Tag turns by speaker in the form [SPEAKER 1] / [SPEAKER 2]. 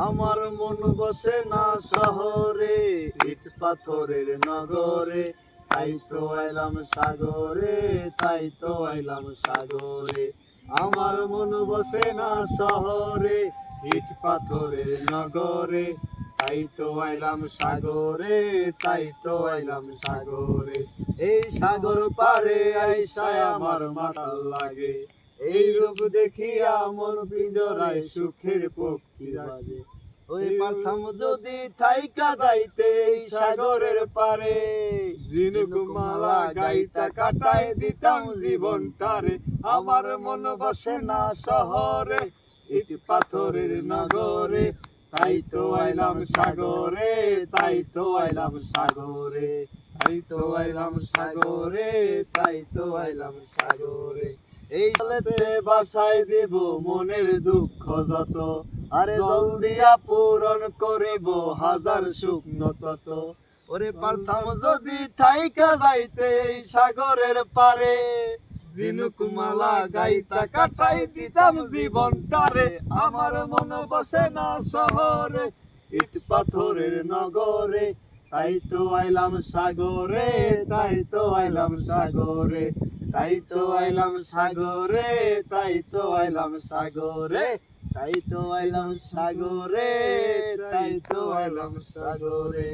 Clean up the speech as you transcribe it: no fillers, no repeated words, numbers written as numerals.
[SPEAKER 1] আমার মন বসে না শহরে, ইট পাথরের নগরে, তাই তো আইলাম সাগরে, তাই তো আইলাম সাগরে। আমার মন বসে না শহরে, ইট পাথরের নগরে, তাই তো আইলাম সাগরে, তাই তো আইলাম সাগরে। এই সাগর পারে আইসায় আমার মাতাল লাগে, এই রূপ দেখিয়া মন পিঞ্জরায় সুখের পক্ষী বাজে। ওই পারতাম যদি থাইকা যাইতে এই সাগরের পারে, ঝিনুক মালা গাইতা কাটাই দিতাম জীবনটারে। আমার মন বসে না শহরে, ইট পাথরের নগরে, তাই তো আইলাম সাগরে, তাই তো আইলাম সাগরে, তাই তো আইলাম সাগরে, তাই তো আইলাম সাগরে। এই সালেতে বাসায় দেব মনের দুঃখ যত, আরে জল দিয়া পূরণ করিব হাজার শুকনো তত। ওরে পারতাম যদি থাইকা যাইতে এই সাগরের পারে, ঝিনুক মালা গাইতা কাটাই দিতাম জীবনটারে। আমার মন বসে না শহরে, ইট পাথরের নগরে, তাই তো আইলাম সাগরে, তাই তো আইলাম সাগরে, তাই তো আইলাম সাগরে, তাই তো আইলাম সাগরে, তাই তো আইলাম সাগরে, তাই তো আইলাম সাগরে।